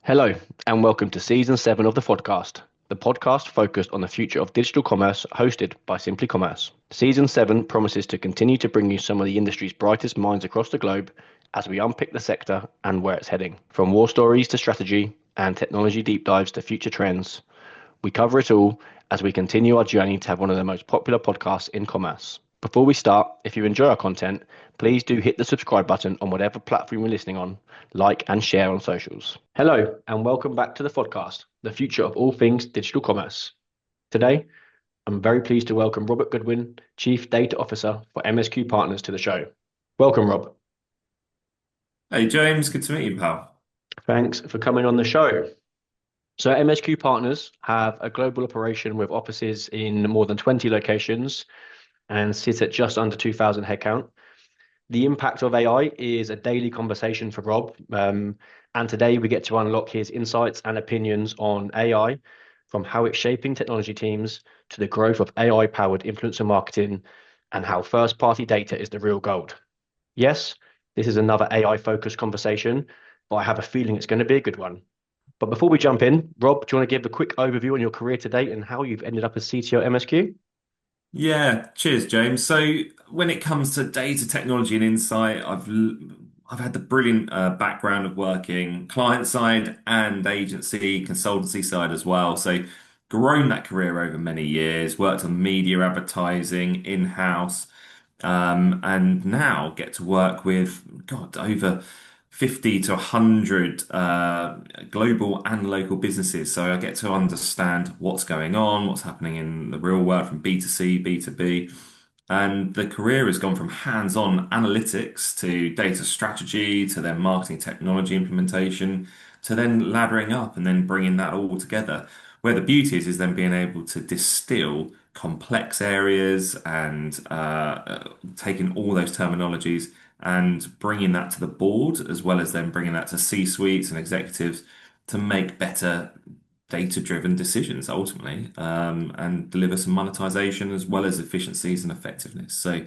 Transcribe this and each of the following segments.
Hello, and welcome to Season 7 of the FODcast, the podcast focused on the future of digital commerce hosted by Simply Commerce. Season 7 promises to continue to bring you some of the industry's brightest minds across the globe as we unpick the sector and where it's heading. From war stories to strategy and technology deep dives to future trends, we cover it all as we continue our journey to have one of the most popular podcasts in commerce. Before we start, if you enjoy our content, please do hit the subscribe button on whatever platform you're listening on, like and share on socials. Hello, and welcome back to the podcast, the future of all things digital commerce. Today, I'm very pleased to welcome Robert Goodwin, Chief Data Officer for MSQ Partners, to the show. Welcome, Rob. Hey James, good to meet you, pal. Thanks for coming on the show. So, MSQ Partners have a global operation with offices in more than 20 locations and sit at just under 2,000 headcount. The impact of AI is a daily conversation for Rob. And today we get to unlock his insights and opinions on AI, from how it's shaping technology teams to the growth of AI-powered influencer marketing and how first-party data is the real gold. Yes, this is another AI-focused conversation, but I have a feeling it's going to be a good one. But before we jump in, Rob, do you want to give a quick overview on your career to date and how you've ended up as CTO at MSQ? Yeah, cheers, James. So when it comes to data technology and insight, I've had the brilliant background of working client side and agency consultancy side as well. So grown that career over many years, worked on media advertising in-house, and now get to work with over 50 to 100 global and local businesses. So I get to understand what's going on, what's happening in the real world from B2C, B2B. And the career has gone from hands-on analytics to data strategy to then marketing technology implementation to then laddering up and then bringing that all together. Where the beauty is then being able to distill complex areas and taking all those terminologies and bringing that to the board, as well as then bringing that to C-suites and executives to make better data-driven decisions ultimately, and deliver some monetization as well as efficiencies and effectiveness. So,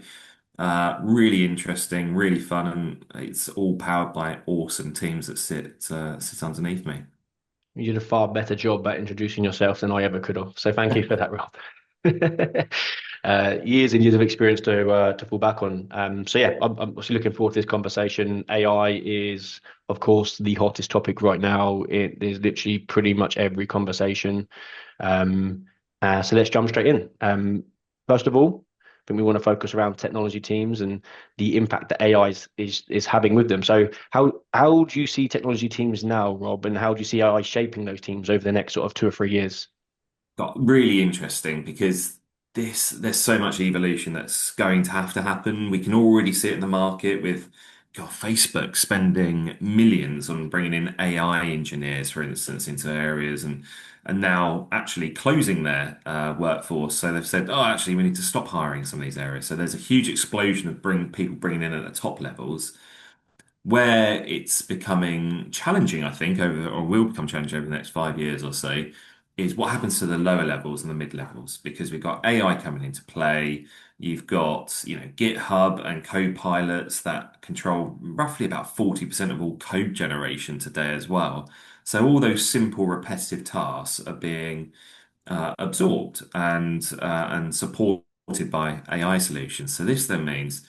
really interesting, really fun, and it's all powered by awesome teams that sit underneath me. You did a far better job at introducing yourself than I ever could have. So thank you for that, Rob. Years and years of experience to fall back on. So yeah, I'm obviously looking forward to this conversation. AI is, of course, the hottest topic right now. It is literally pretty much every conversation. So let's jump straight in. First of all, I think we want to focus around technology teams and the impact that AI is having with them. So how do you see technology teams now, Rob, and how do you see AI shaping those teams over the next sort of 2 or 3 years? Got really interesting because there's so much evolution that's going to happen. We can already see it in the market with Facebook spending millions on bringing in AI engineers, for instance, into areas and now actually closing their workforce. So they've said, oh, actually, we need to stop hiring some of these areas. So there's a huge explosion of people bringing in at the top levels where it's becoming challenging, I think, over or will become challenging over the next 5 years or so, is what happens to the lower levels and the mid levels, because we've got AI coming into play. You've got, GitHub and co-pilots that control roughly about 40% of all code generation today as well. So all those simple repetitive tasks are being absorbed and supported by AI solutions. So this then means,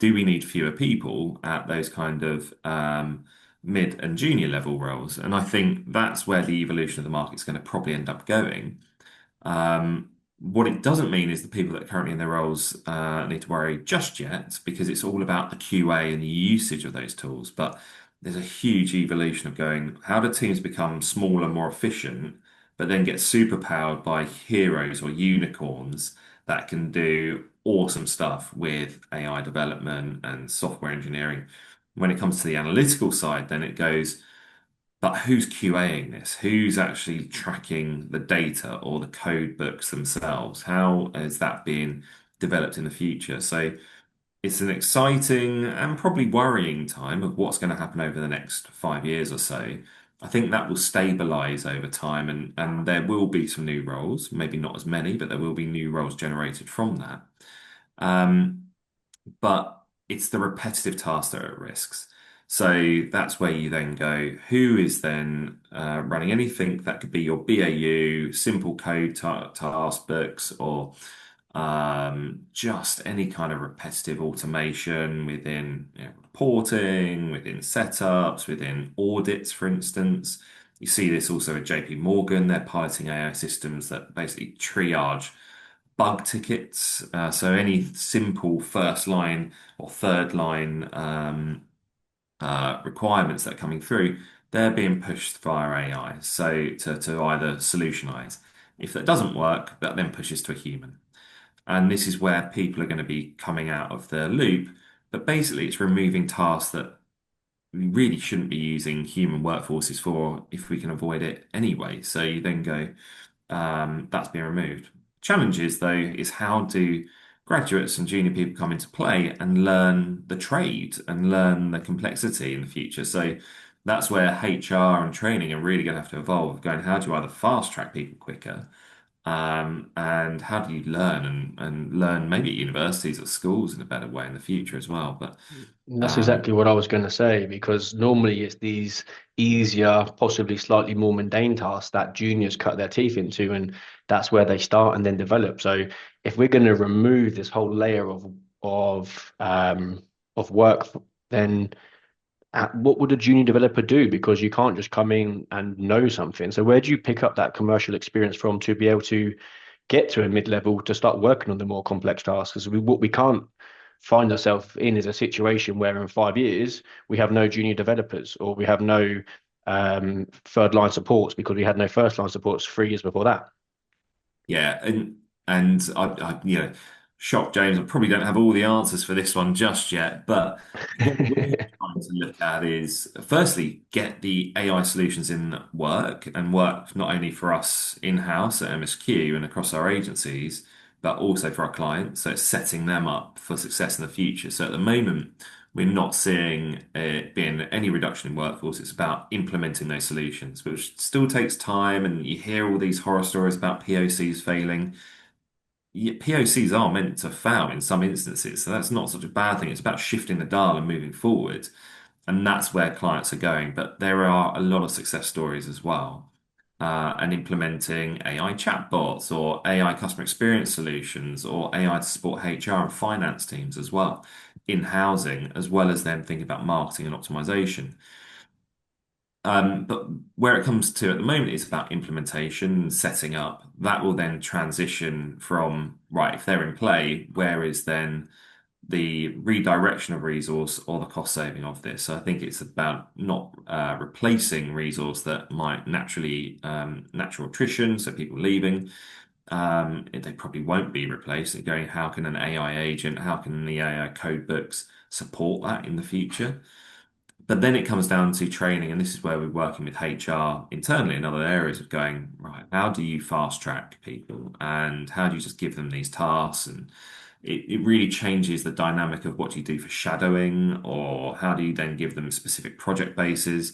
do we need fewer people at those kind of mid and junior level roles? And I think that's where the evolution of the market's going to probably end up going. What it doesn't mean is the people that are currently in their roles need to worry just yet, because it's all about the QA and the usage of those tools. But there's a huge evolution of going, how do teams become smaller, more efficient, but then get superpowered by heroes or unicorns that can do awesome stuff with AI development and software engineering. When it comes to the analytical side, then it goes, but who's QAing this? Who's actually tracking the data or the code books themselves? How is that being developed in the future? So it's an exciting and probably worrying time of what's going to happen over the next 5 years or so. I think that will stabilize over time, and there will be some new roles, maybe not as many, but there will be new roles generated from that. Um, but it's the repetitive tasks that are at risks. So that's where you then go, who is then running anything that could be your BAU, simple code task books, or just any kind of repetitive automation within reporting, within setups, within audits, for instance. You see this also at JP Morgan. They're piloting AI systems that basically triage bug tickets. So any simple first line or third line requirements that are coming through, they're being pushed via AI. So to either solutionize. If that doesn't work, that then pushes to a human. And this is where people are going to be coming out of the loop. But basically, it's removing tasks that we really shouldn't be using human workforces for if we can avoid it anyway. So you then go, that's being removed. Challenge is, though, is how do graduates and junior people come into play and learn the trade and learn the complexity in the future. So that's where HR and training are really going to have to evolve, going, how do you either fast track people quicker? And how do you learn and learn maybe at universities or schools in a better way in the future as well? But That's um, exactly what I was going to say, because normally it's these easier, possibly slightly more mundane tasks that juniors cut their teeth into, and that's where they start and then develop. So if we're going to remove this whole layer of work, then what would a junior developer do? Because you can't just come in and know something. So where do you pick up that commercial experience from to be able to get to a mid-level to start working on the more complex tasks? Because what we can't find ourselves in is a situation where in 5 years we have no junior developers, or we have no third line supports because we had no first line supports 3 years before that. yeah, and I shocked James. I probably don't have all the answers for this one just yet, but what we're trying to look at is firstly get the AI solutions in work and work not only for us in-house at MSQ and across our agencies, but also for our clients. So it's setting them up for success in the future. So at the moment, we're not seeing it being any reduction in workforce. It's about implementing those solutions, which still takes time. And you hear all these horror stories about POCs failing. Yeah, POCs are meant to fail in some instances, so that's not such a bad thing. It's about shifting the dial and moving forward. And that's where clients are going. But there are a lot of success stories as well. And implementing AI chatbots or AI customer experience solutions or AI to support HR and finance teams as well in housing, as well as then thinking about marketing and optimization. But where it comes to at the moment is about implementation and setting up. That will then transition from, right, if they're in play, where is then the redirection of resource or the cost saving of this? So I think it's about not replacing resource that might naturally, natural attrition, so people leaving. They probably won't be replaced. And going, how can an AI agent, how can the AI code books support that in the future? But then it comes down to training, and this is where we're working with HR internally in other areas of going, right, how do you fast track people and how do you just give them these tasks? And it really changes the dynamic of what you do for shadowing, or how do you then give them specific project bases?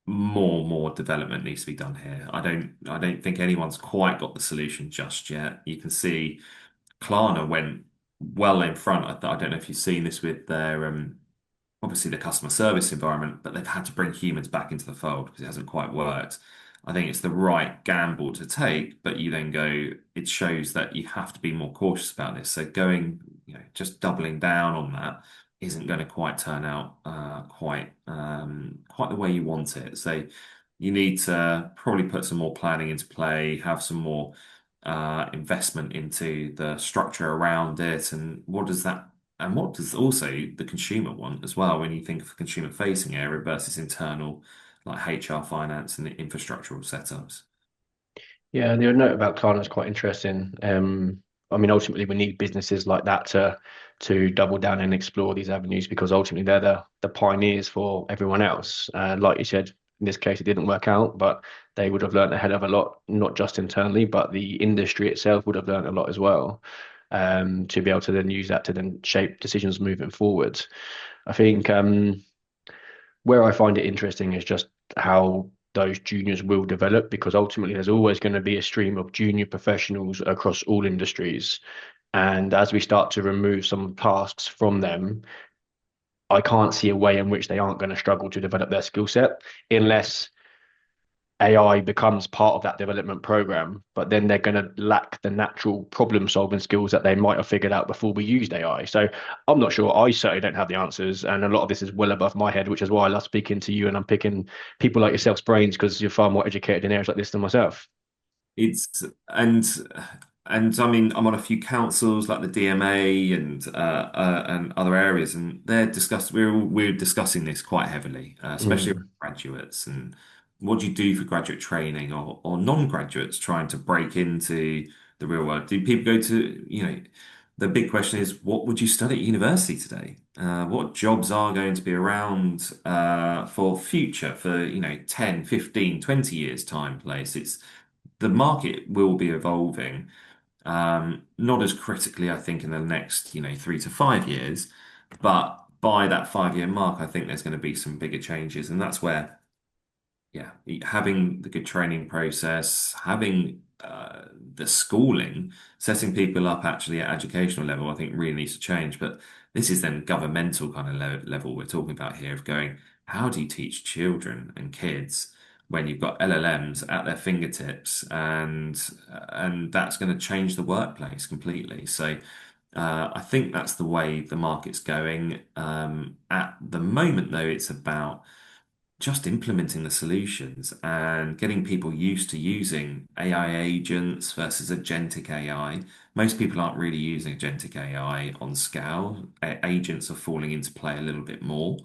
More development needs to be done here. I don't think anyone's quite got the solution just yet. You can see Klarna went well in front. I don't know if you've seen this with their obviously the customer service environment, but they've had to bring humans back into the fold because it hasn't quite worked. I think it's the right gamble to take, but you then go, it shows that you have to be more cautious about this. So going, just doubling down on that isn't going to quite turn out quite the way you want it. So you need to probably put some more planning into play, have some more investment into the structure around it, and what does also the consumer want as well when you think of consumer facing area versus internal like HR, finance, and infrastructural setups? Yeah, the note about Klarna is quite interesting. I mean, ultimately, we need businesses like that to double down and explore these avenues, because ultimately they're the pioneers for everyone else. Like you said, in this case, it didn't work out, but they would have learned a hell of a lot, not just internally, but the industry itself would have learned a lot as well. To be able to then use that to then shape decisions moving forward. I think where I find it interesting is just how those juniors will develop, because ultimately there's always going to be a stream of junior professionals across all industries. And as we start to remove some tasks from them, I can't see a way in which they aren't going to struggle to develop their skill set unless AI becomes part of that development program, but then they're going to lack the natural problem solving skills that they might have figured out before we used AI. So I'm not sure. I certainly don't have the answers. And a lot of this is well above my head, which is why I love speaking to you and I'm picking people like yourself's brains because you're far more educated in areas like this than myself. It's and I mean I'm on a few councils like the DMA and other areas, and we're discussing this quite heavily, especially Mm, with graduates and what do you do for graduate training or non-graduates trying to break into the real world? Do people go to, the big question is what would you study at university today? What jobs are going to be around for future for 10, 15, 20 years time place? It's the market will be evolving, not as critically, I think, in the next, 3 to 5 years, but by that 5 year mark, I think there's going to be some bigger changes, and that's where, yeah, having the good training process, having the schooling, setting people up actually at educational level, I think really needs to change. But this is then governmental kind of level we're talking about here of going, how do you teach children and kids when you've got LLMs at their fingertips and that's going to change the workplace completely. So I think that's the way the market's going. At the moment, though, it's about just implementing the solutions and getting people used to using AI agents versus agentic AI. Most people aren't really using agentic AI on scale. Agents are falling into play a little bit more.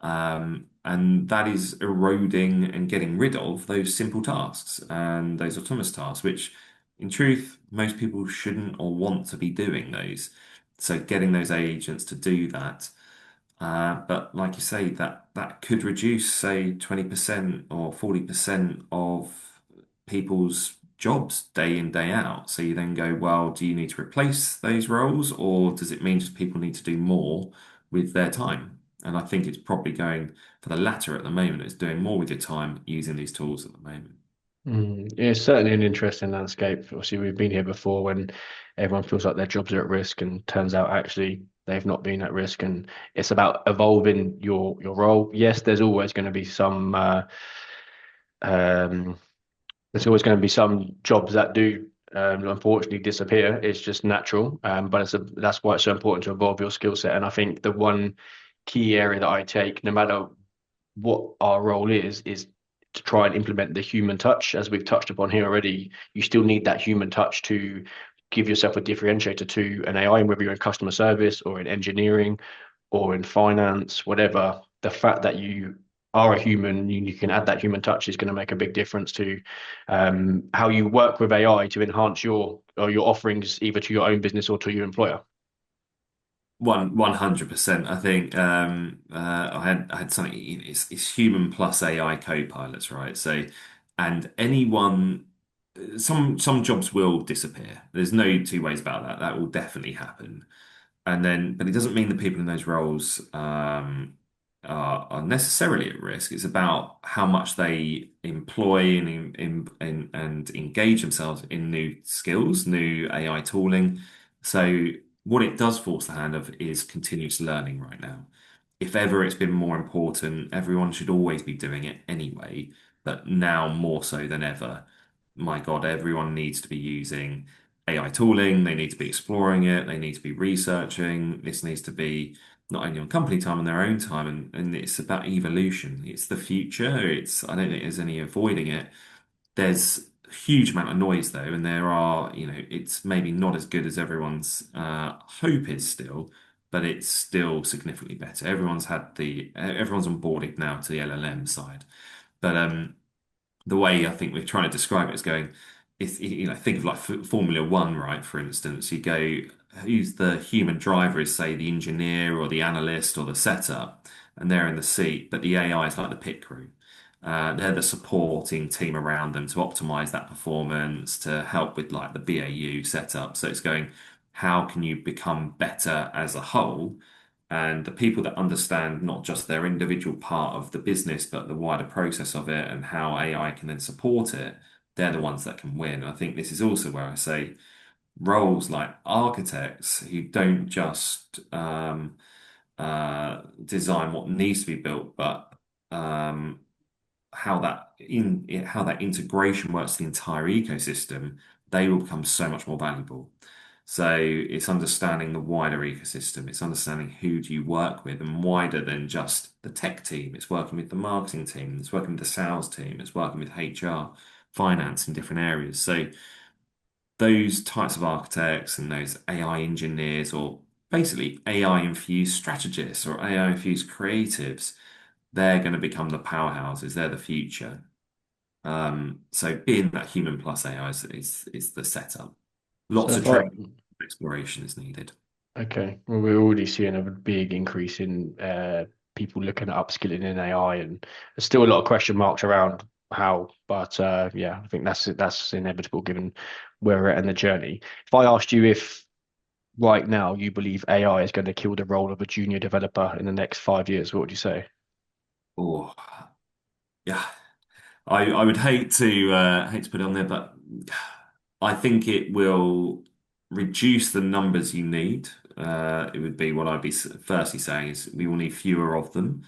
And that is eroding and getting rid of those simple tasks and those autonomous tasks, which in truth, most people shouldn't or want to be doing those. So getting those agents to do that, but like you say, that could reduce, say, 20% or 40% of people's jobs day in, day out. So you then go, well, do you need to replace those roles, or does it mean just people need to do more with their time? And I think it's probably going for the latter at the moment. It's doing more with your time using these tools at the moment. Yeah, it's certainly an interesting landscape. Obviously, we've been here before when everyone feels like their jobs are at risk, and turns out actually they've not been at risk. And it's about evolving your role. Yes, there's always going to be um, there's always going to be some jobs that do unfortunately disappear. It's just natural. But that's why it's so important to evolve your skill set. And I think the one key area that I take, no matter what our role is to try and implement the human touch, as we've touched upon here already. You still need that human touch to give yourself a differentiator to an AI, and whether you're in customer service or in engineering or in finance, whatever. The fact that you are a human, you can add that human touch is going to make a big difference to how you work with AI to enhance your offerings either to your own business or to your employer. 100%. I think I had something. It's human plus AI co-pilots, right? So, and anyone, some jobs will disappear. There's no two ways about that. That will definitely happen. And then, but it doesn't mean the people in those roles are necessarily at risk. It's about how much they employ and engage themselves in new skills, new AI tooling. So, what it does force the hand of is continuous learning right now. If ever it's been more important, everyone should always be doing it anyway, but now more so than ever. My God, everyone needs to be using AI tooling, they need to be exploring it, they need to be researching. This needs to be not only on company time, on their own time, and it's about evolution. It's the future. I don't think there's any avoiding it. There's a huge amount of noise though, and there are, it's maybe not as good as everyone's hope is still, but it's still significantly better. Everyone's onboarded now to the LLM side. But the way I think we're trying to describe it is going, think of like Formula One, right? For instance, you go, who's the human driver is say the engineer or the analyst or the setup, and they're in the seat, but the AI is like the pit crew. They're the supporting team around them to optimize that performance, to help with like the BAU setup. So it's going, how can you become better as a whole? And the people that understand not just their individual part of the business, but the wider process of it and how AI can then support it, they're the ones that can win. I think this is also where I say roles like architects who don't just design what needs to be built, but how that integration works the entire ecosystem, they will become so much more valuable. So it's understanding the wider ecosystem. It's understanding who do you work with and wider than just the tech team. It's working with the marketing team. It's working with the sales team. It's working with HR, finance in different areas. So those types of architects and those AI engineers or basically AI infused strategists or AI infused creatives, they're going to become the powerhouses. They're the future. So being that human plus AI is the setup. So Lots of if I training exploration is needed. Okay. Well, we're already seeing a big increase in people looking at upskilling in AI, and there's still a lot of question marks around how. But yeah, I think that's inevitable given where we're at in the journey. If I asked you if right now you believe AI is going to kill the role of a junior developer in the next 5 years, what would you say? Oh, yeah. I would hate to put it on there, but I think it will reduce the numbers you need. It would be what I'd be firstly saying is we will need fewer of them.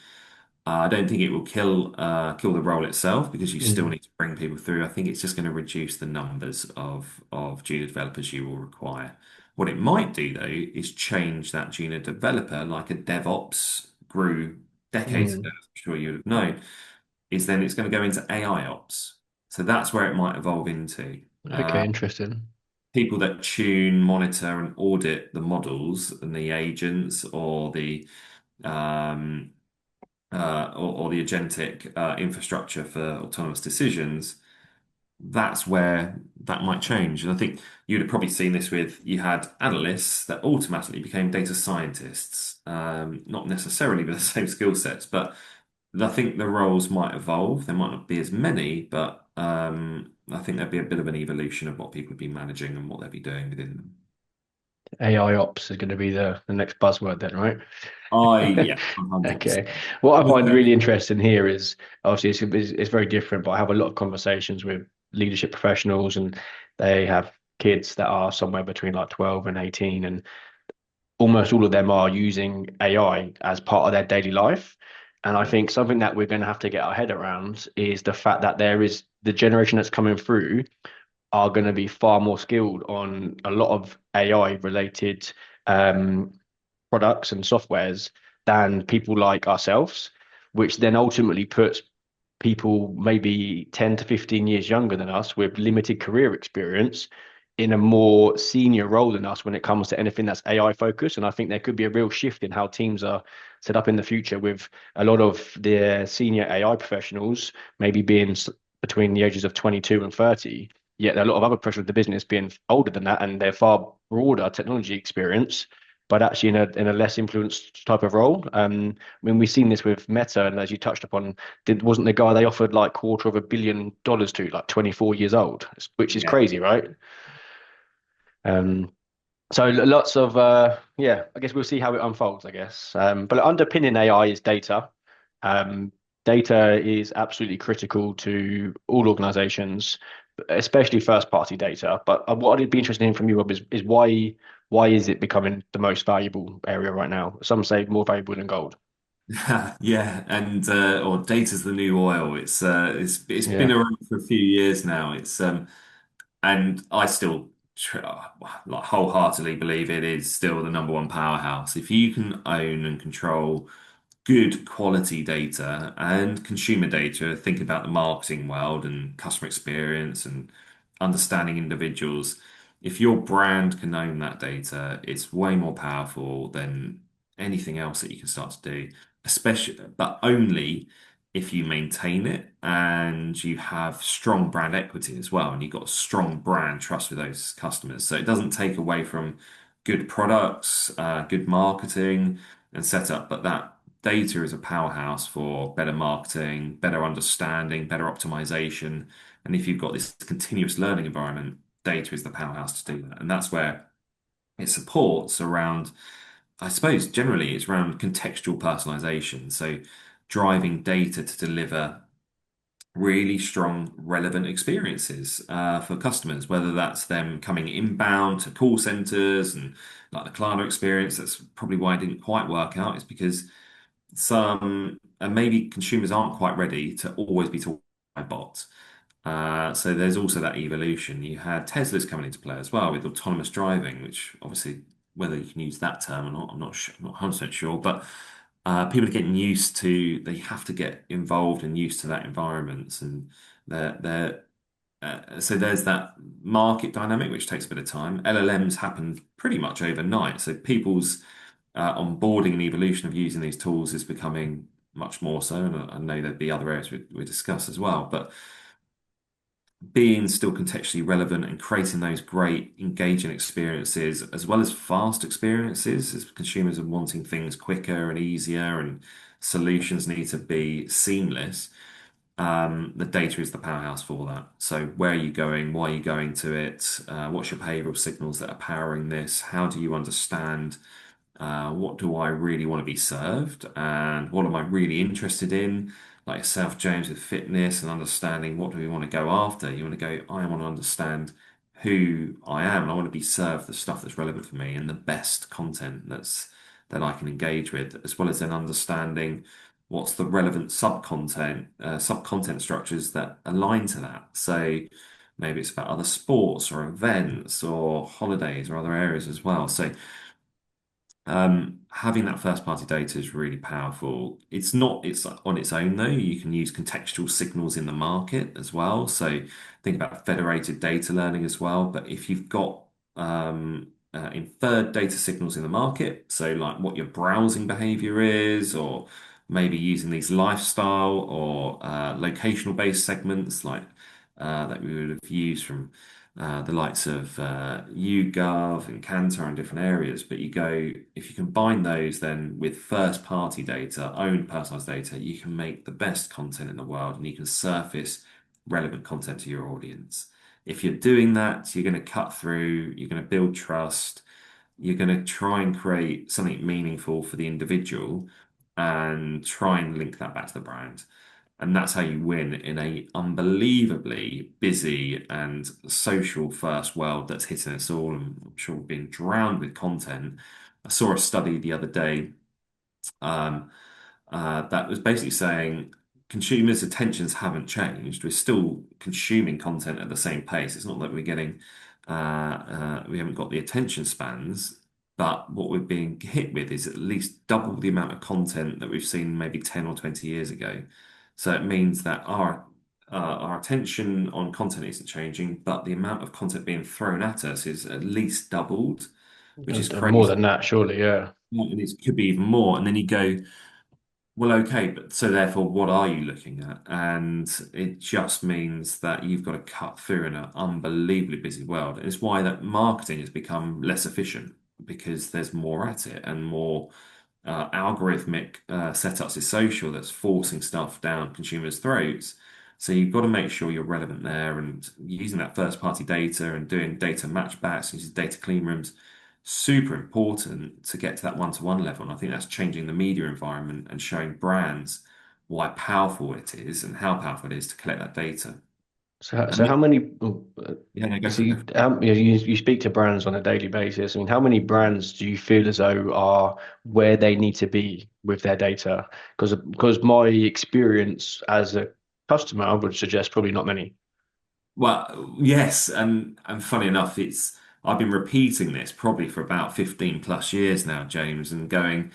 I don't think it will kill the role itself because you still Mm. need to bring people through. I think it's just going to reduce the numbers of junior developers you will require. What it might do though is change that junior developer, like a DevOps grew decades ago, Mm. as I'm sure you would know, is then it's going to go into AI ops. So that's where it might evolve into. Okay, interesting. People that tune, monitor, and audit the models and the agents um, or the agentic infrastructure for autonomous decisions, that's where that might change. And I think you'd have probably seen this with you had analysts that automatically became data scientists, not necessarily with the same skill sets, but I think the roles might evolve. There might not be as many, but I think there'd be a bit of an evolution of what people would be managing and what they'd be doing within them. AI ops is going to be the next buzzword then, right? Yeah, 100%. Okay. What I find really interesting here is obviously it's very different, but I have a lot of conversations with leadership professionals, and they have kids that are somewhere between like 12 and 18, and almost all of them are using AI as part of their daily life. And I Yeah. think something that we're going to have to get our head around is the fact that there is the generation that's coming through are going to be far more skilled on a lot of AI related um, products and softwares than people like ourselves, which then ultimately puts people maybe 10 to 15 years younger than us with limited career experience in a more senior role than us when it comes to anything that's AI focused. And I think there could be a real shift in how teams are set up in the future with a lot of the senior AI professionals maybe being between the ages of 22 and 30. Yet a lot of other pressure of the business being older than that and they're far broader technology experience, but actually in a less influenced type of role. I mean, we've seen this with Meta, and as you touched upon, wasn't the guy they offered like $250 million to, like 24 years old, which is Yeah. crazy, right? Um, so lots of yeah, I guess we'll see how it unfolds, I guess. But underpinning AI is data. Um, Data is absolutely critical to all organizations, especially first party data. But what I'd be interested in from you, Rob, is why is it becoming the most valuable area right now? Some say more valuable than gold. Yeah, and or data's the new oil. It's been Yeah. around for a few years now. It's and I still like wholeheartedly believe it is still the number one powerhouse. If you can own and control good quality data and consumer data, think about the marketing world and customer experience and understanding individuals. If your brand can own that data, it's way more powerful than anything else that you can start to do, especially, but only if you maintain it and you have strong brand equity as well, and you've got strong brand trust with those customers. So it doesn't take away from good products, good marketing and setup, but that data is a powerhouse for better marketing, better understanding, better optimization. And if you've got this continuous learning environment, data is the powerhouse to do that. And that's where it supports around, I suppose, generally it's around contextual personalization. So driving data to deliver really strong, relevant experiences for customers, whether that's them coming inbound to call centers and like the Klarna experience. That's probably why it didn't quite work out, is because some and maybe consumers aren't quite ready to always be talked by bots. So there's also that evolution. You had Teslas coming into play as well with autonomous driving, which obviously whether you can use that term or not, I'm not sure, I'm not 100% sure, but people are getting used to, they have to get involved and used to that environment. And they're so there's that market dynamic, which takes a bit of time. LLMs happened pretty much overnight. So people's onboarding and evolution of using these tools is becoming much more so. And I know there'd be other areas we discuss as well. But being still contextually relevant and creating those great engaging experiences as well as fast experiences, as consumers are wanting things quicker and easier and solutions need to be seamless. The data is the powerhouse for that. So where are you going? Why are you going to it? What's your behavioral signals that are powering this? How do you understand what do I really want to be served, and what am I really interested in? Like yourself, James, with fitness and understanding what do we want to go after? You want to go, I want to understand who I am, and I want to be served the stuff that's relevant for me and the best content that I can engage with, as well as then understanding what's the relevant sub-content structures that align to that. So maybe it's about other sports or events or holidays or other areas as well. So having that first party data is really powerful. It's not, it's on its own though. You can use contextual signals in the market as well. So think about federated data learning as well. But if you've got inferred data signals in the market, so like what your browsing behavior is, or maybe using these lifestyle or locational based segments like that we would have used from the likes of YouGov and Kantar and different areas. But you go, if you combine those then with first party data, own personalized data, you can make the best content in the world and you can surface relevant content to your audience. If you're doing that, you're going to cut through, you're going to build trust, you're going to try and create something meaningful for the individual and try and link that back to the brand. And that's how you win in a unbelievably busy and social first world that's hitting us all. And I'm sure we're being drowned with content. I saw a study the other day um, that was basically saying consumers' attentions haven't changed. We're still consuming content at the same pace. It's not that we're getting, we haven't got the attention spans, but what we're being hit with is at least double the amount of content that we've seen maybe 10 or 20 years ago. So it means that our attention on content isn't changing, but the amount of content being thrown at us is at least doubled, which is And more crazy. than that, surely, yeah. And it could be even more. And then you go, well, okay, but so therefore, what are you looking at? And it just means that you've got to cut through in an unbelievably busy world. And it's why that marketing has become less efficient because there's more at it and more algorithmic setups is social that's forcing stuff down consumers' throats. So you've got to make sure you're relevant there and using that first party data and doing data matchbacks, using data clean rooms, super important to get to that one-to-one level. And I think that's changing the media environment and showing brands why powerful it is and how powerful it is to collect that data. So And how many? yeah, no, go So for it, go for it. you speak to brands on a daily basis. I mean, how many brands do you feel as though are where they need to be with their data? Because my experience as a customer, I would suggest probably not many. Well, yes, and funny enough, it's I've been repeating this probably for about 15 plus years now, James, and going,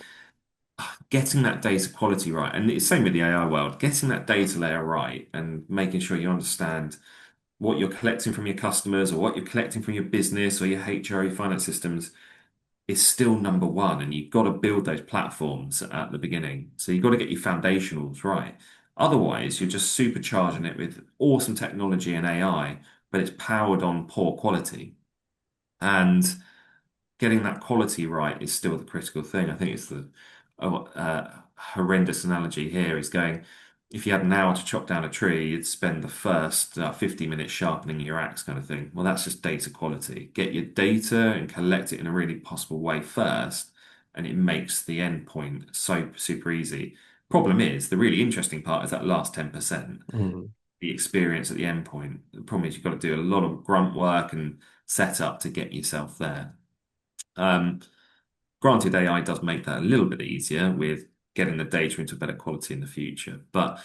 getting that data quality right. And it's same with the AI world, getting that data layer right and making sure you understand what you're collecting from your customers or what you're collecting from your business or your HR, your finance systems is still number one. And you've got to build those platforms at the beginning. So you've got to get your foundationals right. Otherwise, you're just supercharging it with awesome technology and AI, but it's powered on poor quality. And getting that quality right is still the critical thing. I think it's the horrendous analogy here is going, if you had an hour to chop down a tree, you'd spend the first 50 minutes sharpening your axe kind of thing. Well, that's just data quality. Get your data and collect it in a really possible way first, and it makes the end point so super easy. Problem is, the really interesting part is that last 10%. the experience at the end point. The problem is you've got to do a lot of grunt work and setup to get yourself there. Um, Granted, AI does make that a little bit easier with getting the data into better quality in the future, but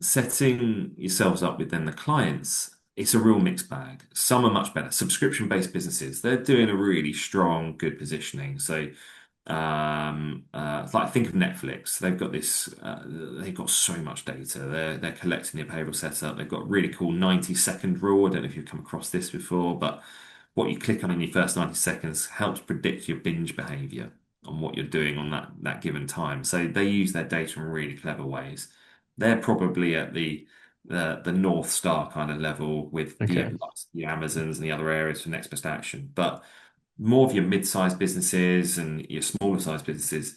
setting yourselves up with then the clients, it's a real mixed bag. Some are much better. Subscription-based businesses, they're doing a really strong, good positioning. So like think of Netflix. They've got this. They've got so much data. They're collecting your behavioral setup. They've got a really cool 90-second rule. I don't know if you've come across this before, but what you click on in your first 90 seconds helps predict your binge behavior on what you're doing on that given time. So they use their data in really clever ways. They're probably at the North Star kind of level with Okay. the Amazons and the other areas for next best action. But more of your mid-sized businesses and your smaller sized businesses,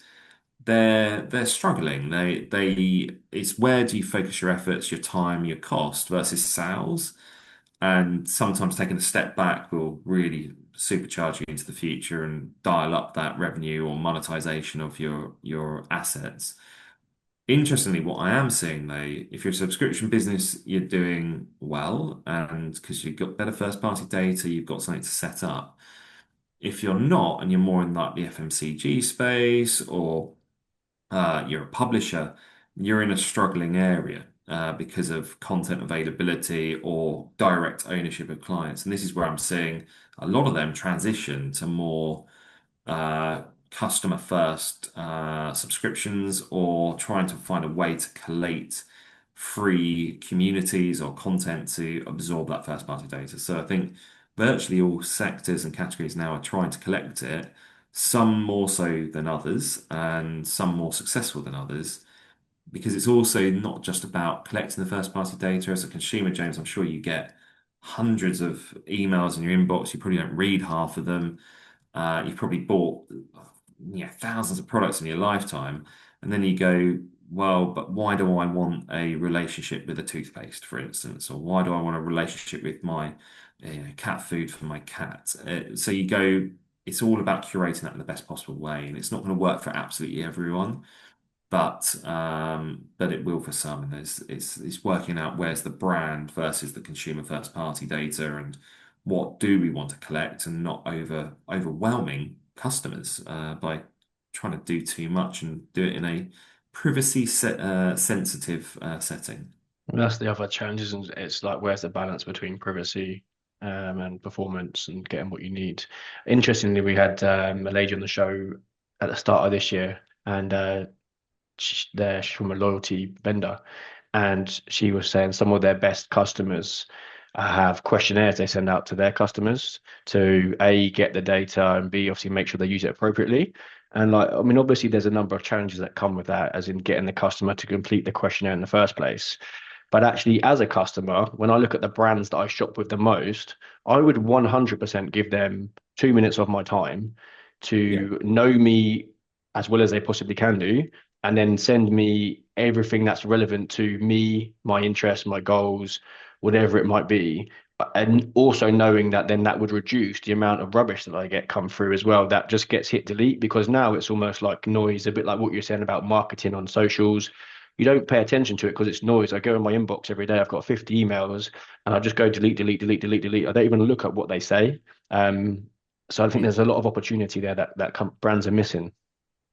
they're struggling. They it's where do you focus your efforts, your time, your cost versus sales? And sometimes taking a step back will really supercharge you into the future and dial up that revenue or monetization of your assets. Interestingly, what I am seeing though, if you're a subscription business, you're doing well, and because you've got better first party data, you've got something to set up. If you're not, and you're more in like the FMCG space, or you're a publisher, you're in a struggling area because of content availability or direct ownership of clients. And this is where I'm seeing a lot of them transition to more uh, customer first subscriptions, or trying to find a way to collate free communities or content to absorb that first party data. So I think virtually all sectors and categories now are trying to collect it, some more so than others, and some more successful than others. Because it's also not just about collecting the first party data. As a consumer, James, I'm sure you get hundreds of emails in your inbox. You probably don't read half of them. You've probably bought thousands of products in your lifetime, and then you go, well, but why do I want a relationship with a toothpaste, for instance, or why do I want a relationship with my cat food for my cat? So you go, it's all about curating that in the best possible way, and it's not going to work for absolutely everyone, but it will for some. And it's working out where's the brand versus the consumer first party data, and what do we want to collect, and not overwhelming customers by trying to do too much and do it in a sensitive setting. That's the other challenge, isn't it? It's like where's the balance between privacy and performance and getting what you need. Interestingly, we had a lady on the show at the start of this year, and she's from a loyalty vendor, and she was saying some of their best customers have questionnaires they send out to their customers to A, get the data, and B, obviously make sure they use it appropriately. And like, I mean, obviously there's a number of challenges that come with that, as in getting the customer to complete the questionnaire in the first place. But actually, as a customer, when I look at the brands that I shop with the most, I would 100% give them 2 minutes of my time Yeah. to know me as well as they possibly can do, and then send me everything that's relevant to me, my interests, my goals, whatever it might be. And also knowing that then that would reduce the amount of rubbish that I get come through as well. That just gets hit delete, because now it's almost like noise, a bit like what you're saying about marketing on socials. You don't pay attention to it because it's noise. I go in my inbox every day. I've got 50 emails, and I just go delete, delete, delete, delete, delete. I don't even look at what they say. Um, so I think there's a lot of opportunity there that brands are missing.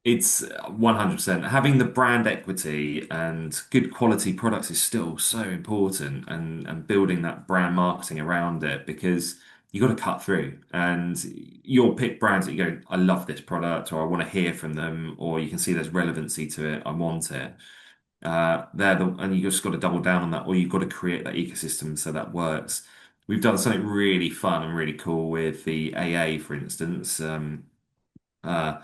It's 100%. Having the brand equity and good quality products is still so important, and building that brand marketing around it, because you got to cut through, and you'll pick brands that you go, I love this product, or I want to hear from them, or you can see there's relevancy to it, I want it. And you just got to double down on that, or you've got to create that ecosystem so that works. We've done something really fun and really cool with the AA, for instance. Uh,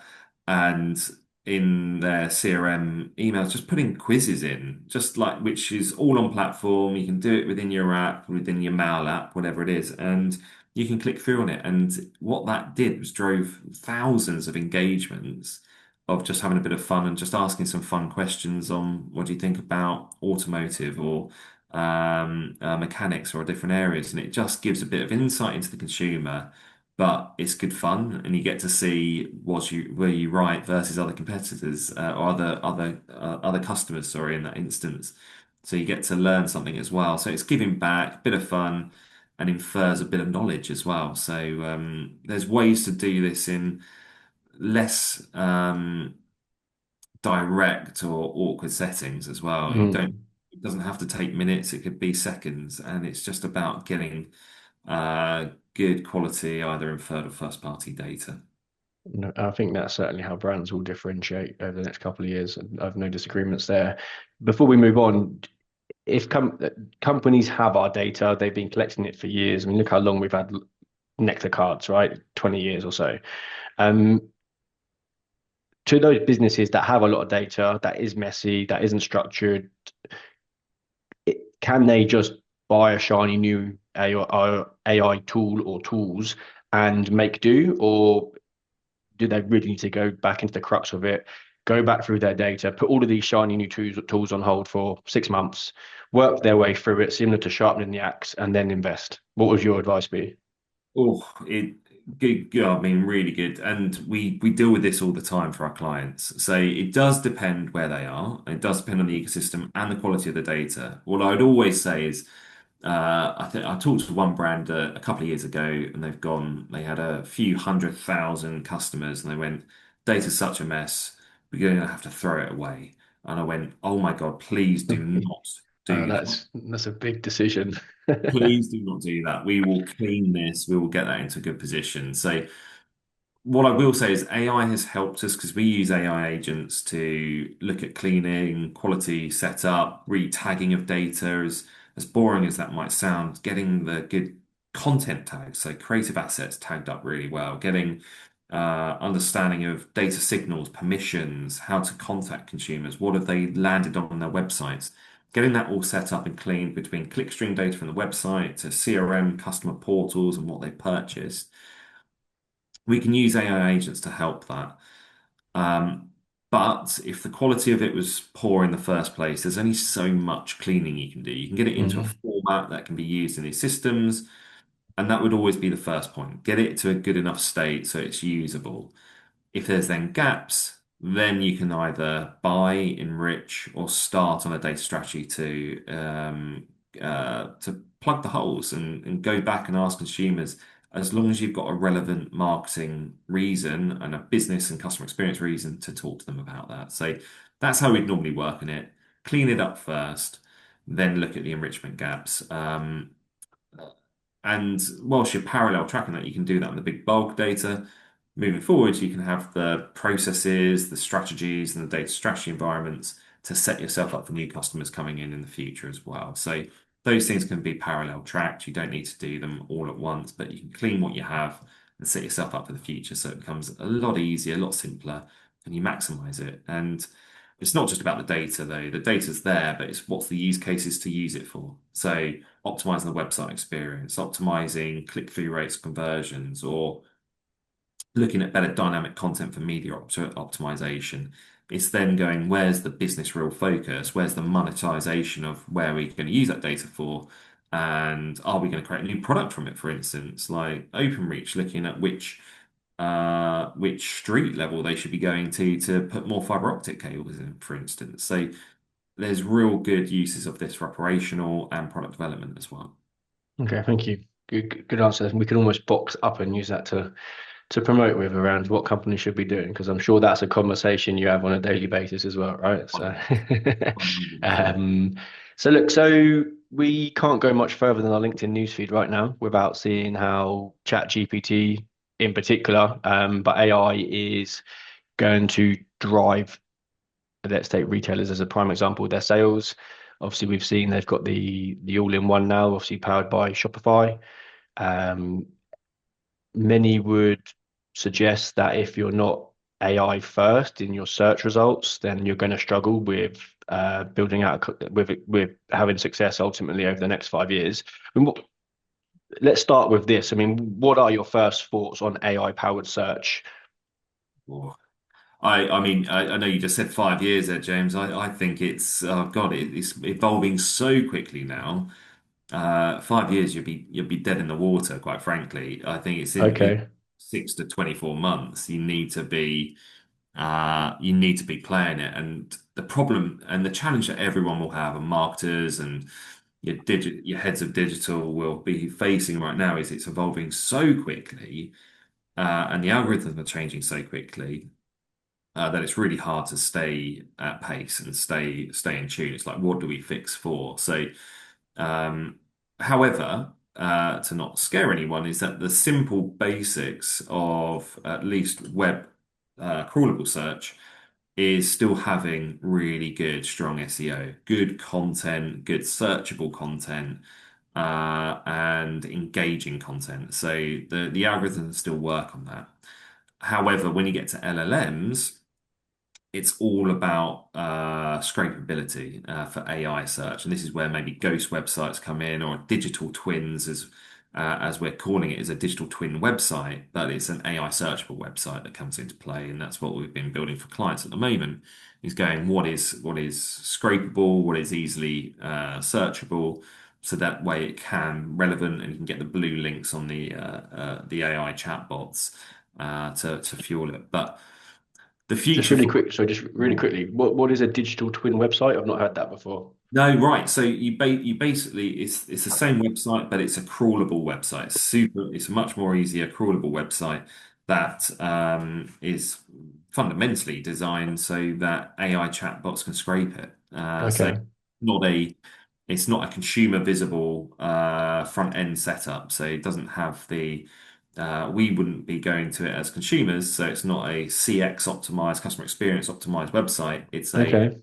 and in their CRM emails, just putting quizzes in, just like, which is all on platform. You can do it within your app, within your mail app, whatever it is, and you can click through on it. And what that did was drove thousands of engagements of just having a bit of fun and just asking some fun questions on what do you think about automotive, or mechanics, or different areas. And it just gives a bit of insight into the consumer, but it's good fun, and you get to see were you right versus other competitors, or other customers, sorry, in that instance. So you get to learn something as well. So it's giving back, a bit of fun, and infers a bit of knowledge as well. So there's ways to do this in less direct or awkward settings as well. You don't, Mm. it doesn't have to take minutes, it could be seconds, and it's just about getting good quality, either inferred or first party data. No, I think that's certainly how brands will differentiate over the next couple of years. I've no disagreements there. Before we move on, if companies have our data, they've been collecting it for years. I mean, look how long we've had Nectar cards, right? 20 years or so. Um, to those businesses that have a lot of data that is messy, that isn't structured, can they just buy a shiny new AI tool or tools and make do, or do they really need to go back into the crux of it, go back through their data, put all of these shiny new tools on hold for 6 months, work their way through it, similar to sharpening the axe, and then invest? What would your advice be? Oh, it good, good. I mean, really good. And we deal with this all the time for our clients. So it does depend where they are. It does depend on the ecosystem and the quality of the data. What I'd always say is, I think I talked to one brand a couple of years ago, and they had a few 100,000 customers, and they went, "Data's such a mess. We're going to have to throw it away." And I went, "Oh my God, please do not do that." That's a big decision. Please do not do that. We will clean this. We will get that into a good position. So what I will say is AI has helped us because we use AI agents to look at cleaning, quality setup, re-tagging of data. As boring as that might sound, getting the good content tags, so creative assets tagged up really well, getting understanding of data signals, permissions, how to contact consumers, what have they landed on their websites, getting that all set up and cleaned between clickstream data from the website to CRM, customer portals, and what they purchased. We can use AI agents to help that. Um, but if the quality of it was poor in the first place, there's only so much cleaning you can do. You can get it into a Mhm. format that can be used in these systems, and that would always be the first point. Get it to a good enough state so it's usable. If there's then gaps, then you can either buy, enrich, or start on a data strategy to plug the holes and go back and ask consumers. As long as you've got a relevant marketing reason and a business and customer experience reason to talk to them about that. So that's how we'd normally work in it. Clean it up first, then look at the enrichment gaps. And whilst you're parallel tracking that, you can do that in the big bulk data. Moving forward, you can have the processes, the strategies, and the data strategy environments to set yourself up for new customers coming in the future as well. So those things can be parallel tracked. You don't need to do them all at once, but you can clean what you have and set yourself up for the future. So it becomes a lot easier, a lot simpler, and you maximize it. And it's not just about the data though. The data's there, but it's what's the use cases to use it for. So optimizing the website experience, optimizing click-through rates, conversions, or looking at better dynamic content for media optimization. It's then going, where's the business real focus? Where's the monetization of where we're going to use that data for? And are we going to create a new product from it, for instance, like OpenReach, looking at which street level they should be going to put more fiber optic cables in, for instance. So there's real good uses of this for operational and product development as well. Okay, thank you. Good answer. We can almost box up and use that to promote with around what companies should be doing, because I'm sure that's a conversation you have on a daily basis as well, right? So, 100%. um, so look, so we can't go much further than our LinkedIn newsfeed right now without seeing how ChatGPT in particular, but AI is going to drive, let's take retailers as a prime example, their sales. Obviously, we've seen they've got the all-in-one now, obviously powered by Shopify. Um, Many would suggest that if you're not AI first in your search results, then you're going to struggle with building out with having success ultimately over the next 5 years. I mean, let's start with this. I mean, what are your first thoughts on AI powered search? Oh, I mean, I know you just said 5 years there, James. I think it's, oh God, it's evolving so quickly now. 5 years, you'll be dead in the water, quite frankly. I think it's in Okay. 6 to 24 months. You need to be. You need to be playing it. And the problem and the challenge that everyone will have, and marketers and your heads of digital will be facing right now, is it's evolving so quickly, and the algorithms are changing so quickly, that it's really hard to stay at pace and stay in tune. It's like, what do we fix for? So, um, however, to not scare anyone, is that the simple basics of at least web crawlable search is still having really good, strong SEO, good content, good searchable content, and engaging content. So the algorithms still work on that. However, when you get to LLMs, it's all about scrapability for AI search, and this is where maybe ghost websites come in, or digital twins, as we're calling it, is a digital twin website, but it's an AI searchable website that comes into play, and that's what we've been building for clients at the moment. Is going what is scrapable, what is easily searchable, so that way it can relevant, and you can get the blue links on the AI chatbots to fuel it, but. The Just future really for quick, so just really quickly, what is a digital twin website? I've not heard that before. No, right. So you basically it's the same website, but it's a crawlable website. It's a much more easier crawlable website that is fundamentally designed so that AI chatbots can scrape it. So Okay, not a it's not a consumer visible front end setup. So it doesn't have the we wouldn't be going to it as consumers. So it's not a CX optimized, customer experience optimized website. It's a okay,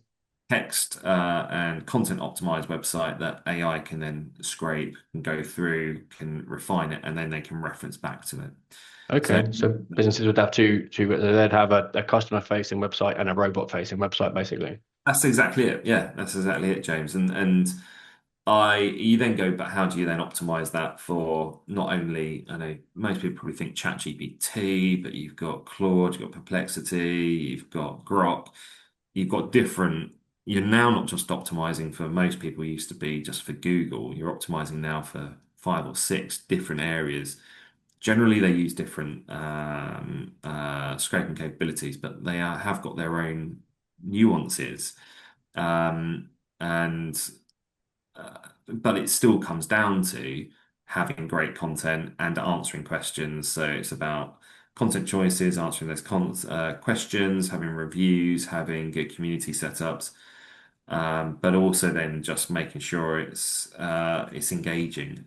text and content optimized website that AI can then scrape and go through, can refine it, and then they can reference back to it. So okay. So businesses would have they'd have a customer facing website and a robot facing website, basically. that's exactly it. Yeah, that's exactly it, James. And I you then go, but how do you then optimize that for not only, I know most people probably think ChatGPT, but you've got Claude, you've got Perplexity, you've got Grok, you've got different, you're now not just optimizing for, most people used to be just for Google, you're optimizing now for five or six different areas. Generally, they use different scraping capabilities, but have got their own nuances. And but it still comes down to having great content and answering questions. So it's about content choices, answering those questions, having reviews, having good community setups, but also then just making sure it's engaging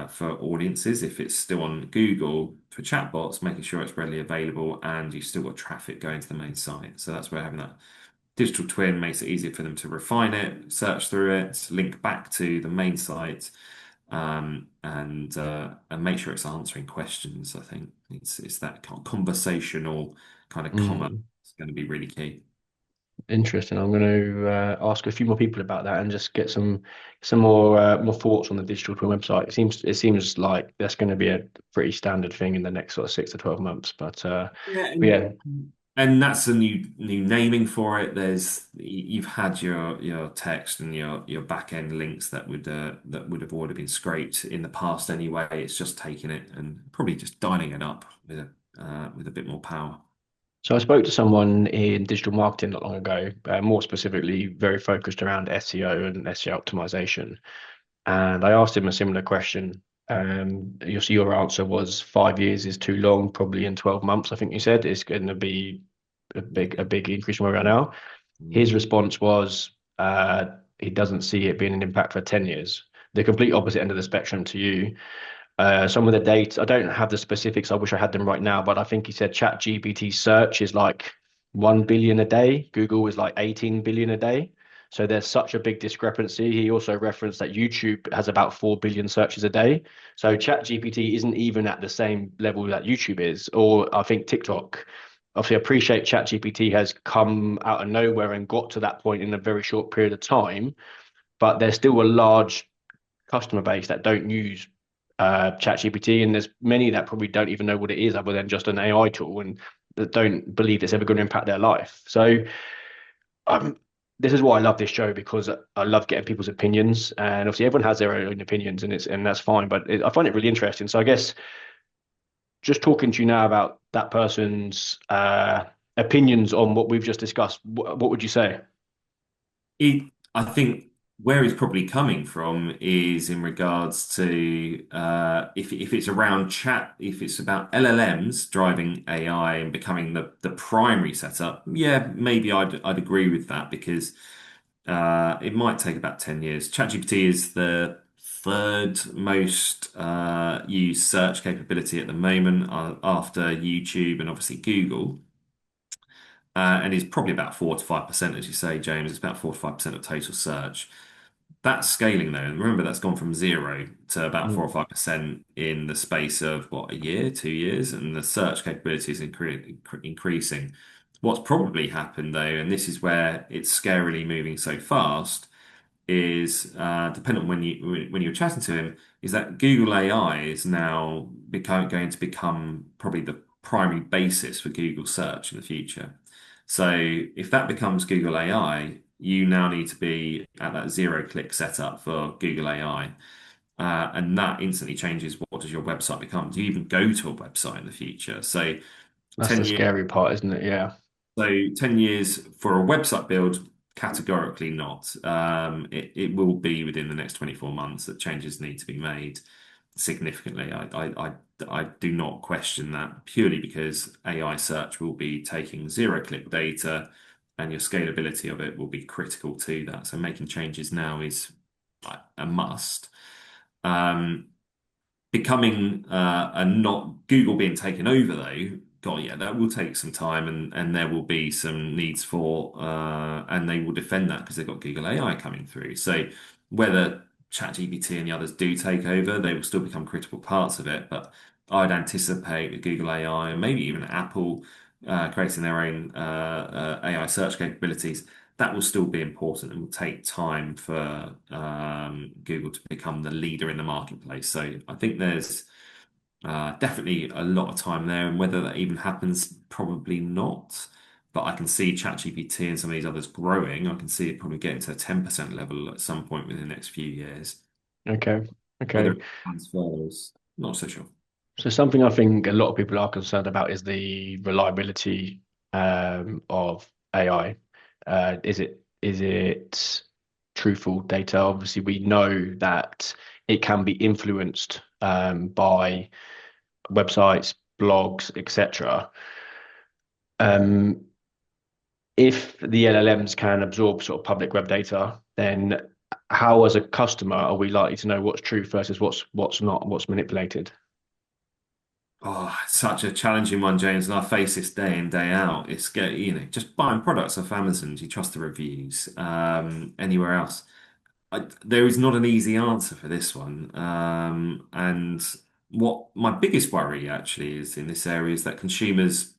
for audiences. If it's still on Google for chatbots, making sure it's readily available and you've still got traffic going to the main site. So that's where having that digital twin makes it easier for them to refine it, search through it, link back to the main site, and make sure it's answering questions. I think it's that kind of conversational kind of commerce Mm, is going to be really key. interesting. I'm going to ask a few more people about that and just get some more thoughts on the digital twin website. It seems like that's going to be a pretty standard thing in the next sort of 6 to 12 months. Yeah, But yeah. and that's a new naming for it. You've had your text and your back end links that would have already been scraped in the past anyway. It's just taking it and probably just dialing it up with a bit more power. So I spoke to someone in digital marketing not long ago, more specifically, very focused around SEO and SEO optimization. And I asked him a similar question. Your answer was 5 years is too long, probably in 12 months, I think you said, it's going to be a big increase from where we are now. His response was he doesn't see it being an impact for 10 years. The complete opposite end of the spectrum to you. Some of the data, I don't have the specifics. I wish I had them right now, but I think he said Chat GPT search is like 1 billion a day. Google is like 18 billion a day. So there's such a big discrepancy. He also referenced that YouTube has about 4 billion searches a day. So Chat GPT isn't even at the same level that YouTube is, or I think TikTok. Obviously, I appreciate Chat GPT has come out of nowhere and got to that point in a very short period of time, but there's still a large customer base that don't use ChatGPT, and there's many that probably don't even know what it is other than just an AI tool, and that don't believe it's ever going to impact their life. So um, this is why I love this show, because I love getting people's opinions, and obviously everyone has their own opinions, and that's fine. But I find it really interesting. So I guess just talking to you now about that person's opinions on what we've just discussed, what would you say? I think where it's probably coming from is in regards to if it's around chat, if it's about LLMs driving AI and becoming the primary setup, yeah, maybe I'd agree with that because it might take about 10 years. ChatGPT is the third most used search capability at the moment after YouTube and obviously Google. And is probably about 4 to 5%, as you say, James. It's about 4 to 5% of total search. That's scaling though. And remember, that's gone from zero to about Mm, 4 or 5% in the space of what, a year, 2 years, and the search capability is increasing. What's probably happened though, and this is where it's scarily moving so fast, is dependent on when you're chatting to him, is that Google AI is now going to become probably the primary basis for Google search in the future. So if that becomes Google AI, you now need to be at that zero click setup for Google AI. And that instantly changes what does your website become? Do you even go to a website in the future? So that's the 10 years scary part, isn't it? Yeah. so 10 years for a website build, categorically not. It will be within the next 24 months that changes need to be made significantly. I do not question that purely because AI search will be taking zero click data and your scalability of it will be critical to that. So making changes now is a must. Um, Becoming and not Google being taken over though, God, yeah, that will take some time and there will be some needs for and they will defend that because they've got Google AI coming through. So whether ChatGPT and the others do take over, they will still become critical parts of it. But I'd anticipate with Google AI and maybe even Apple creating their own AI search capabilities, that will still be important and will take time for Google to become the leader in the marketplace. So I think there's definitely a lot of time there, and whether that even happens, probably not. But I can see ChatGPT and some of these others growing. I can see it probably getting to a 10% level at some point within the next few years. Okay. Whether Okay. it transfers, not so sure. So something I think a lot of people are concerned about is the reliability of AI. Is it truthful data? Obviously, we know that it can be influenced by websites, blogs, etc. Um, if the LLMs can absorb sort of public web data, then how, as a customer, are we likely to know what's true versus what's not, what's manipulated? Oh, it's such a challenging one, James, and I face this day in, day out. Just buying products off Amazon. Do you trust the reviews? Anywhere else? There is not an easy answer for this one. And what my biggest worry actually is in this area is that consumers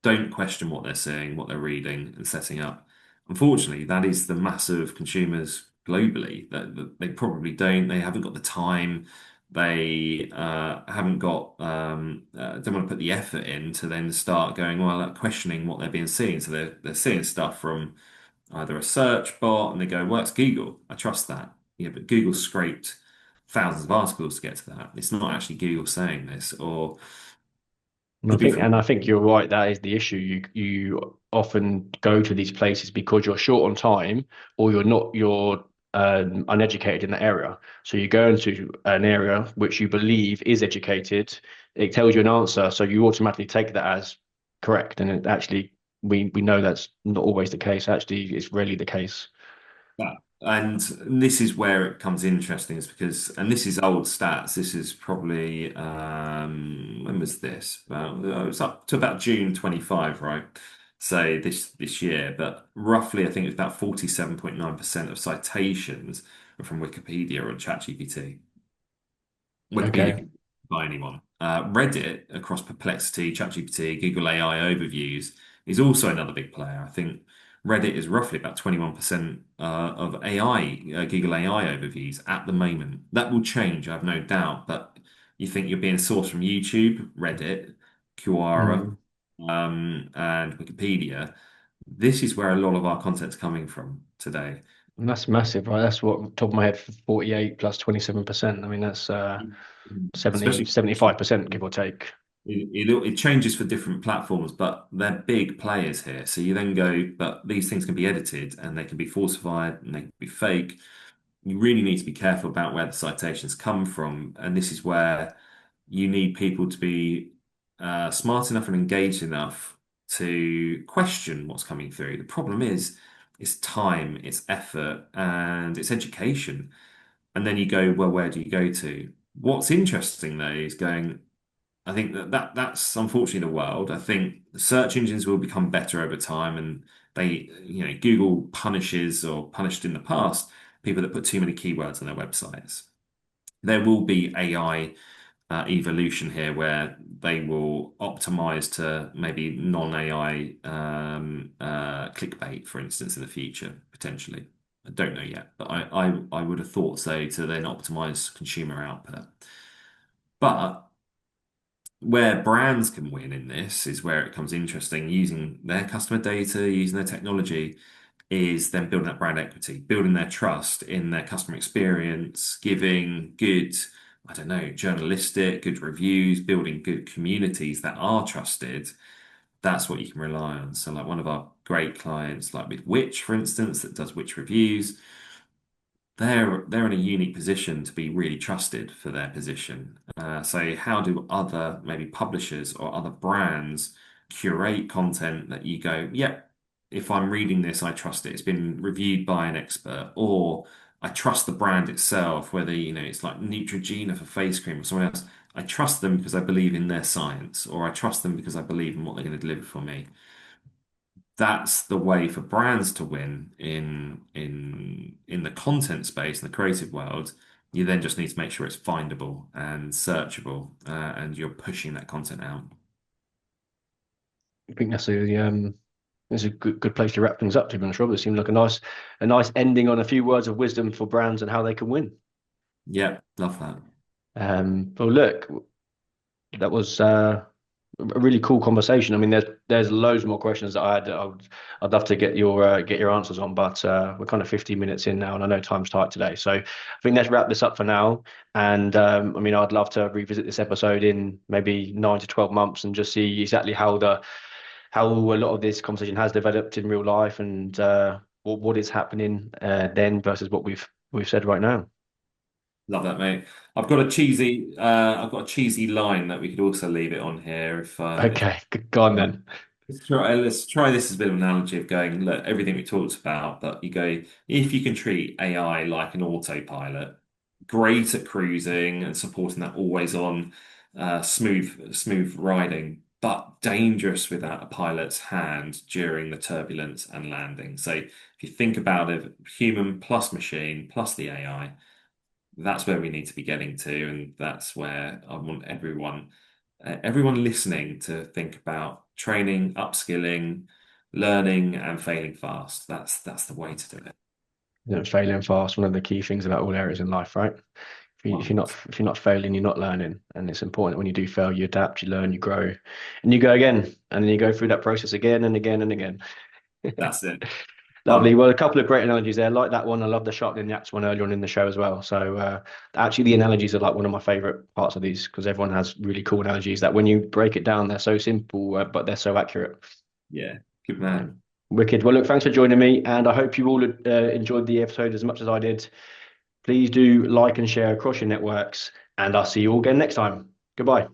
don't question what they're seeing, what they're reading, and setting up. Unfortunately, that is the mass of consumers globally that they probably don't. They haven't got the time. They haven't got don't want to put the effort in to then start going well questioning what they're being seen. So they're seeing stuff from either a search bot and they go, well, it's Google. I trust that. Yeah, but Google scraped thousands of articles to get to that. It's not actually Google saying this, or And I could be think, from and I think you're right. That is the issue. You often go to these places because you're short on time, or you're uneducated in that area. So you go into an area which you believe is educated. It tells you an answer, so you automatically take that as correct. And it actually, we know that's not always the case. Actually, it's rarely the case. that. And this is where it becomes interesting, is because, and this is old stats. This is probably when was this? About it was up to about June 25, right? So this year, but roughly, I think it's about 47.9% of citations are from Wikipedia or ChatGPT. Wikipedia Okay. can by anyone. Reddit across Perplexity, ChatGPT, Google AI overviews is also another big player. I think Reddit is roughly about 21% of AI, Google AI overviews at the moment. That will change, I have no doubt. But you think you're being sourced from YouTube, Reddit, Quora, Mm. and Wikipedia. This is where a lot of our content's coming from today. And that's massive, right? That's what top of my head, 48 plus 27%. I mean, that's 70, Especially 75%, give or take. it changes for different platforms, but they're big players here. So you then go, but these things can be edited and they can be falsified and they can be fake. You really need to be careful about where the citations come from. And this is where you need people to be smart enough and engaged enough to question what's coming through. The problem is, it's time, it's effort, and it's education. And then you go, well, where do you go to? What's interesting though is going, I think that's unfortunately the world. I think the search engines will become better over time, and Google punishes or punished in the past people that put too many keywords on their websites. There will be AI evolution here where they will optimize to maybe non-AI clickbait, for instance, in the future, potentially. I don't know yet, but I would have thought so to then optimize consumer output. But where brands can win in this is where it becomes interesting using their customer data, using their technology, is then building that brand equity, building their trust in their customer experience, giving good, I don't know, journalistic, good reviews, building good communities that are trusted. That's what you can rely on. So, like one of our great clients, like with Which, for instance, that does Which reviews, they're in a unique position to be really trusted for their position. So how do other maybe publishers or other brands curate content that you go, yep, if I'm reading this, I trust it. It's been reviewed by an expert, or I trust the brand itself, whether it's like Neutrogena for face cream or someone else. I trust them because I believe in their science, or I trust them because I believe in what they're going to deliver for me. That's the way for brands to win in the content space in the creative world. You then just need to make sure it's findable and searchable, and you're pushing that content out. I think that's a good place to wrap things up, to be honest, Robert. It seemed like a nice ending on a few words of wisdom for brands and how they can win. Yeah, love that. Well, look, that was a really cool conversation. I mean, there's loads more questions that I'd love to get your answers on, but we're kind of 15 minutes in now, and I know time's tight today. So I think let's wrap this up for now. And I mean, I'd love to revisit this episode in maybe 9 to 12 months and just see exactly how a lot of this conversation has developed in real life and what is happening then versus what we've said right now. Love that, mate. I've got a cheesy line that we could also leave it on here if Okay, go on like, then. let's try this as a bit of an analogy of going, look, everything we talked about, but you go, if you can treat AI like an autopilot, great at cruising and supporting that always on smooth riding, but dangerous without a pilot's hand during the turbulence and landing. So if you think about it, human plus machine plus the AI, that's where we need to be getting to, and that's where I want everyone listening to think about training, upskilling, learning, and failing fast. That's the way to do it. Failing fast, one of the key things about all areas in life, right? If you're One, not failing, you're not learning, and it's important that when you do fail, you adapt, you learn, you grow, and you go again, and then you go through that process again and again and again. that's it. Lovely. Fun. Well, a couple of great analogies there. Like that one. I love the sharpening the axe one earlier on in the show as well. So actually, the analogies are like one of my favorite parts of these because everyone has really cool analogies that when you break it down, they're so simple, but they're so accurate. Yeah, good Yeah. man. Wicked. Well, look, thanks for joining me, and I hope you all enjoyed the episode as much as I did. Please do like and share across your networks, and I'll see you all again next time. Goodbye.